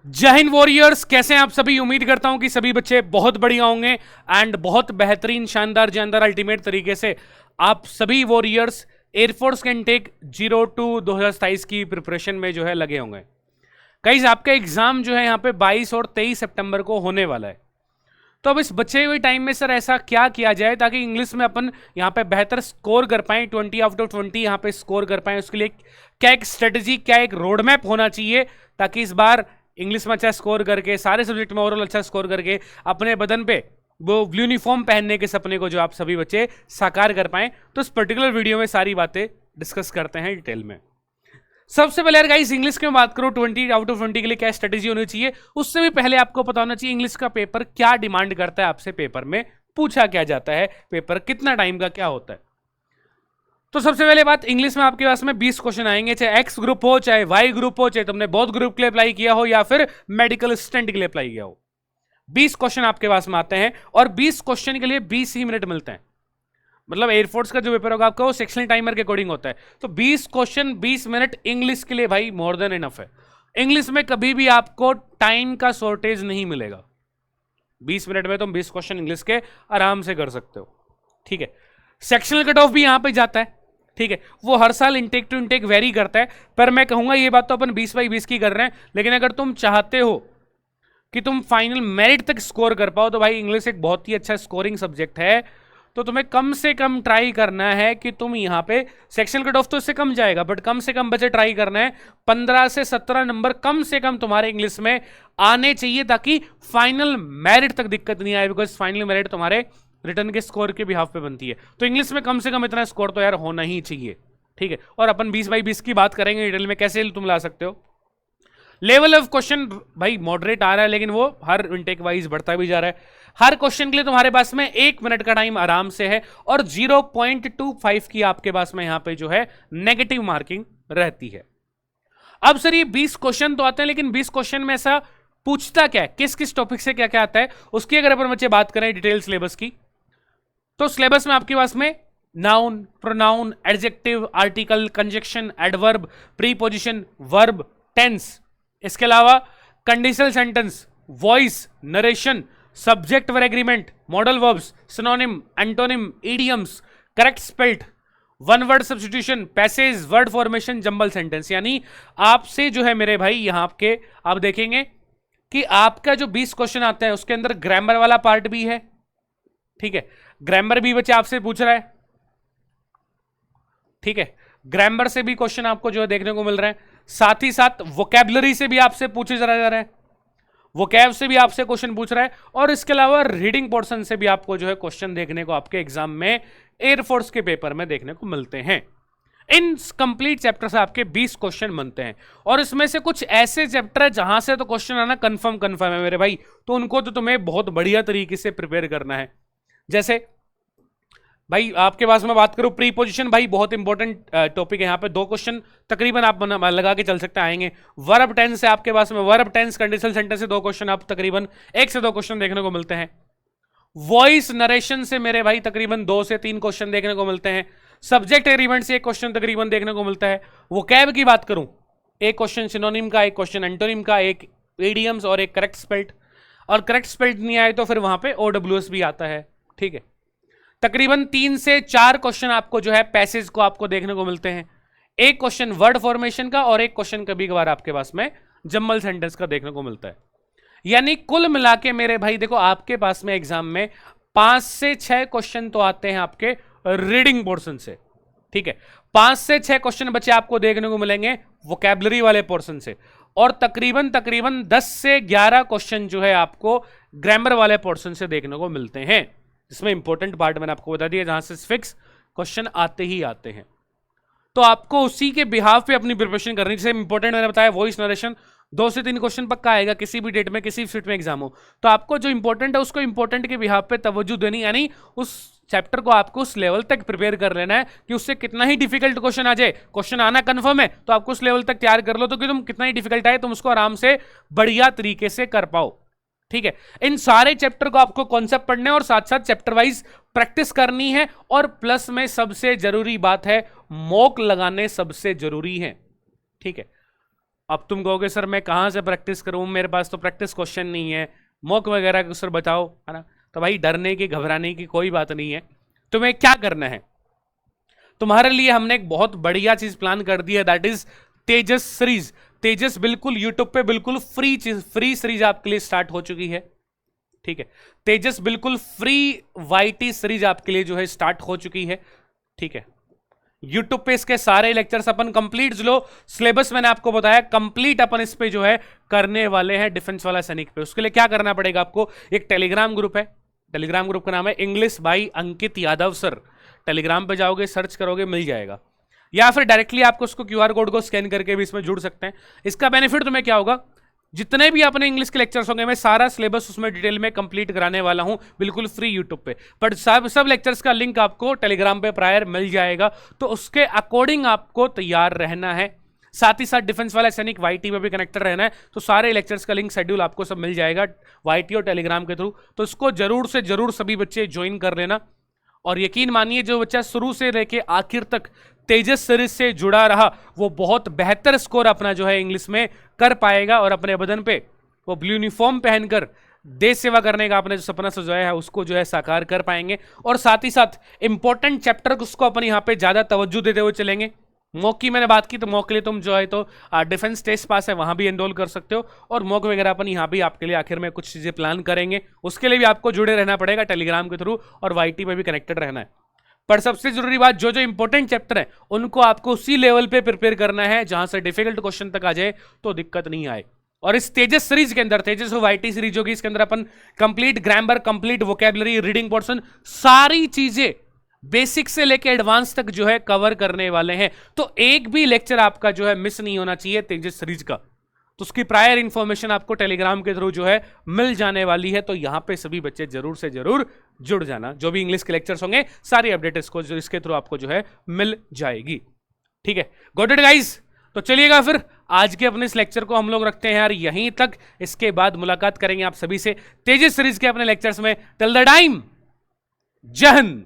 जय हिंद वॉरियर्स, कैसे हैं आप सभी। उम्मीद करता हूं कि सभी बच्चे बहुत बढ़िया होंगे एंड बहुत बेहतरीन शानदार जानदार अल्टीमेट तरीके से आप सभी वॉरियर्स एयरफोर्स कैन टेक 02/2027 की प्रिपरेशन में जो है लगे होंगे। गाइस, आपका एग्जाम जो है यहाँ पे 22 और 23 सितंबर को होने वाला है। तो अब इस बचे हुए टाइम में सर ऐसा क्या किया जाए ताकि इंग्लिश में अपन यहाँ पे बेहतर स्कोर कर पाए, 20/20 यहाँ पे स्कोर कर पाए। उसके लिए क्या एक स्ट्रेटजी, क्या एक रोड मैप होना चाहिए ताकि इस बार इंग्लिश में अच्छा स्कोर करके, सारे सब्जेक्ट में ओवरऑल अच्छा स्कोर करके अपने बदन पे वो यूनिफॉर्म पहनने के सपने को जो आप सभी बच्चे साकार कर पाए। तो इस पर्टिकुलर वीडियो में सारी बातें डिस्कस करते हैं डिटेल में। सबसे पहले यार गाइस, इंग्लिश की बात करो 20/20 के लिए क्या स्ट्रेटेजी होनी चाहिए, उससे भी पहले आपको पता होना चाहिए इंग्लिश का पेपर क्या डिमांड करता है आपसे, पेपर में पूछा क्या जाता है, पेपर कितना टाइम का क्या होता है। तो सबसे पहले बात, इंग्लिश में आपके पास में 20 क्वेश्चन आएंगे, चाहे एक्स ग्रुप हो, चाहे वाई ग्रुप हो, चाहे तुमने बोथ ग्रुप के लिए अप्लाई किया हो या फिर मेडिकल असिस्टेंट के लिए अप्लाई किया हो। 20 क्वेश्चन आपके पास में आते हैं और 20 क्वेश्चन के लिए 20 ही मिनट मिलते हैं। मतलब एयरफोर्स का जो पेपर होगा आपका वो सेक्शनल टाइमर के अकॉर्डिंग होता है। तो 20 क्वेश्चन 20 मिनट इंग्लिश के लिए भाई मोर देन इनफ है। इंग्लिश में कभी भी आपको टाइम का शॉर्टेज नहीं मिलेगा। 20 मिनट में तुम 20 क्वेश्चन इंग्लिश के आराम से कर सकते हो। ठीक है, सेक्शनल कट ऑफ भी यहां पे जाता है। ठीक है, वो हर साल इंटेक टू इंटेक वेरी करता है, पर मैं कहूंगा ये बात तो अपन 20/20 की कर रहे हैं, लेकिन अगर तुम चाहते हो कि तुम फाइनल मेरिट तक स्कोर कर पाओ तो भाई इंग्लिश एक बहुत ही अच्छा स्कोरिंग सब्जेक्ट है। तो तुम्हें कम से कम ट्राई करना है कि तुम यहाँ पे सेक्शन कट ऑफ तो इससे कम जाएगा, बट कम से कम बचे ट्राई करना है 15 से 17 नंबर कम से कम तुम्हारे इंग्लिश में आने चाहिए ताकि फाइनल मेरिट तक दिक्कत नहीं आए, बिकॉज फाइनल मेरिट तुम्हारे रिटर्न के स्कोर के बिहाफ पे बनती है। तो इंग्लिश में कम से कम इतना स्कोर तो यार होना ही चाहिए। ठीक है, और अपन 20/20 की बात करेंगे डिटेल में कैसे तुम ला सकते हो। लेवल ऑफ क्वेश्चन भाई मॉडरेट आ रहा है, लेकिन वो हर इनटेक वाइज बढ़ता भी जा रहा है। हर क्वेश्चन के लिए तुम्हारे पास में 1 मिनट का टाइम आराम से है और 0.25 की आपके पास में यहां पे जो है नेगेटिव मार्किंग रहती है। अब सर ये 20 क्वेश्चन तो आते हैं, लेकिन 20 क्वेश्चन में ऐसा पूछता क्या है, किस किस टॉपिक से क्या क्या आता है, उसकी अगर अपन बच्चे बात करें डिटेल सिलेबस की, तो सिलेबस में आपके पास में noun, pronoun, adjective, article, conjunction, adverb, preposition, verb, tense, इसके अलावा conditional sentence, voice, narration, subject verb agreement, modal verbs, synonym, antonym, idioms, correct spelled, one word substitution, passage, word formation, jumble sentence. यानी आपसे जो है मेरे भाई यहां आपके आप देखेंगे कि आपका जो 20 क्वेश्चन आते हैं उसके अंदर ग्रामर वाला पार्ट भी है। ठीक है, ग्रामर भी बच्चे आपसे पूछ रहा है। ठीक है, ग्रामर से भी क्वेश्चन आपको जो है देखने को मिल रहा है, साथ ही साथ वोकैबुलरी से भी आपसे पूछे जा रहा है, वोकैब से भी आपसे क्वेश्चन पूछ रहा है, और इसके अलावा रीडिंग पोर्शन से भी आपको जो है क्वेश्चन देखने को आपके एग्जाम में एयरफोर्स के पेपर में देखने को मिलते हैं। इन कंप्लीट चैप्टर से आपके 20 क्वेश्चन बनते हैं, और इसमें से कुछ ऐसे चैप्टर है जहां से तो क्वेश्चन आना कंफर्म है मेरे भाई, तो उनको तो तुम्हें बहुत बढ़िया तरीके से प्रिपेयर करना है। जैसे भाई आपके पास में बात करूं प्रीपोजिशन, भाई बहुत इंपॉर्टेंट टॉपिक है। यहाँ पे 2 क्वेश्चन तकरीबन आप लगा के चल सकते हैं आएंगे। वर्ब टेंस से आपके पास में वर्ब टेंस, कंडीशनल सेंटेंस से 2 क्वेश्चन आप तकरीबन 1 से 2 क्वेश्चन देखने को मिलते हैं। वॉइस नरेशन से मेरे भाई तकरीबन 2 से 3 क्वेश्चन देखने को मिलते हैं। सब्जेक्ट एग्रीमेंट से 1 क्वेश्चन तकरीबन देखने को मिलता है। वोकैब की बात करूं, 1 क्वेश्चन सिनोनिम का, 1 क्वेश्चन एंटोनिम का, 1 इडियम्स और 1 करेक्ट स्पेल्ड, और करेक्ट स्पेल्ड नहीं आए तो फिर वहां पे OWS भी आता है। ठीक है, तकरीबन 3 से 4 क्वेश्चन आपको जो है पैसेज को आपको देखने को मिलते हैं। 1 क्वेश्चन वर्ड फॉर्मेशन का और 1 क्वेश्चन कभी कभार आपके पास में जम्बल सेंटेंस का देखने को मिलता है। यानी कुल मिला के मेरे भाई देखो आपके पास में एग्जाम में 5 से 6 क्वेश्चन तो आते हैं आपके रीडिंग पोर्शन से। ठीक है, 5 से 6 क्वेश्चन बच्चे आपको देखने को मिलेंगे वोकैबुलरी वाले पोर्शन से, और तकरीबन 10 से 11 क्वेश्चन जो है आपको ग्रामर वाले पोर्शन से देखने को मिलते हैं। इसमें इंपॉर्टेंट पार्ट मैंने आपको बता दिया जहां से फिक्स क्वेश्चन आते ही आते हैं, तो आपको उसी के बिहाफ पे अपनी प्रिपरेशन करनी। जैसे इंपॉर्टेंट मैंने बताया वॉइस नरेशन 2 से 3 क्वेश्चन पक्का आएगा, किसी भी डेट में किसी सीट में एग्जाम हो, तो आपको जो इंपॉर्टेंट है उसको इंपॉर्टेंट के बिहाफ पे तवज्जो देनी, यानी उस चैप्टर को आपको उस लेवल तक प्रिपेयर कर लेना है कि उससे कितना ही डिफिकल्ट क्वेश्चन आ जाए, क्वेश्चन आना कंफर्म है तो आपको उस लेवल तक तैयार कर लो, तो कि तुम कितना ही डिफिकल्ट आए तुम उसको आराम से बढ़िया तरीके से कर पाओ। ठीक है, इन सारे चैप्टर को आपको कॉन्सेप्ट पढ़ने और साथ साथ चैप्टर वाइज प्रैक्टिस करनी है, और प्लस में सबसे जरूरी बात है मॉक लगाने सबसे जरूरी है। ठीक है, अब तुम कहोगे सर मैं कहाँ से प्रैक्टिस करूँ, मेरे पास तो प्रैक्टिस क्वेश्चन नहीं है, मॉक वगैरह को सर बताओ, है ना। तो भाई डरने की घबराने की कोई बात नहीं है। तुम्हें क्या करना है, तुम्हारे लिए हमने एक बहुत बढ़िया चीज प्लान कर दी है, दैट इज तेजस सीरीज। तेजस बिल्कुल यूट्यूब पे बिल्कुल फ्री सीरीज आपके लिए स्टार्ट हो चुकी है, ठीक है। तेजस बिल्कुल फ्री वाईटी सीरीज आपके लिए जो है स्टार्ट हो चुकी है, ठीक है। यूट्यूब पे इसके सारे लेक्चर्स अपन कंप्लीट, जो सिलेबस मैंने आपको बताया कंप्लीट अपन इस पे जो है करने वाले हैं डिफेंस वाला सैनिक पे। उसके लिए क्या करना पड़ेगा आपको, एक टेलीग्राम ग्रुप है, टेलीग्राम ग्रुप का नाम है English by Ankit Yadav sir. Telegram पे जाओगे, सर्च करोगे, मिल जाएगा, या फिर डायरेक्टली आपको उसको क्यूआर कोड को स्कैन करके भी इसमें जुड़ सकते हैं। इसका बेनिफिट तुम्हें क्या होगा, जितने भी अपने इंग्लिश के लेक्चर्स होंगे मैं सारा सिलेबस उसमें डिटेल में कंप्लीट कराने वाला हूं बिल्कुल फ्री यूट्यूब पे। पर सब लेक्चर्स का लिंक आपको टेलीग्राम पे प्रायर मिल जाएगा, तो उसके अकॉर्डिंग आपको तैयार रहना है। साथ ही साथ डिफेंस वाला सैनिक वाईटी में भी कनेक्टेड रहना है, तो सारे लेक्चर्स का लिंक शेड्यूल आपको सब मिल जाएगा वाईटी और टेलीग्राम के थ्रू। तो इसको जरूर से जरूर सभी बच्चे ज्वाइन कर लेना। और यकीन मानिए जो बच्चा शुरू से लेके आखिर तक तेजस सीरीज से जुड़ा रहा, वो बहुत बेहतर स्कोर अपना जो है इंग्लिश में कर पाएगा, और अपने बदन पे वो ब्लू यूनिफॉर्म पहनकर देश सेवा करने का अपने जो सपना सजाया है उसको जो है साकार कर पाएंगे। और साथ ही साथ इंपॉर्टेंट चैप्टर उसको अपन यहाँ पे ज्यादा तवज्जो देते हुए चलेंगे। मॉक की मैंने बात की, तो मॉक के लिए तुम जो है तो डिफेंस टेस्ट पास है वहां भी एनरोल कर सकते हो, और मॉक वगैरह अपन यहाँ भी आपके लिए आखिर में कुछ चीजें प्लान करेंगे। उसके लिए भी आपको जुड़े रहना पड़ेगा टेलीग्राम के थ्रू, और वाईटी में भी कनेक्टेड रहना है। पर सबसे जरूरी बात, जो जो इंपॉर्टेंट चैप्टर है उनको आपको उसी लेवल पे प्रिपेयर करना है जहां से डिफिकल्ट क्वेश्चन तक आ जाए तो दिक्कत नहीं आए। और इस तेजस सीरीज के अंदर, तेजस वाईटी सीरीज होगी, इसके अंदर अपन complete grammar, complete vocabulary, reading portion, सारी चीजें बेसिक से लेके एडवांस तक जो है कवर करने वाले हैं। तो एक भी लेक्चर आपका जो है मिस नहीं होना चाहिए तेजस सीरीज का। तो उसकी प्रायर इंफॉर्मेशन आपको टेलीग्राम के थ्रू जो है मिल जाने वाली है, तो यहां पे सभी बच्चे जरूर से जरूर जुड़ जाना। जो भी इंग्लिश के लेक्चर्स होंगे सारी अपडेट इसको जो इसके थ्रू आपको जो है मिल जाएगी, ठीक है। Got it guys. तो चलिएगा फिर आज के अपने इस लेक्चर को हम लोग रखते हैं यार यहीं तक। इसके बाद मुलाकात करेंगे आप सभी से तेजस सीरीज के अपने लेक्चर्स में। टिल द टाइम, जय हिंद।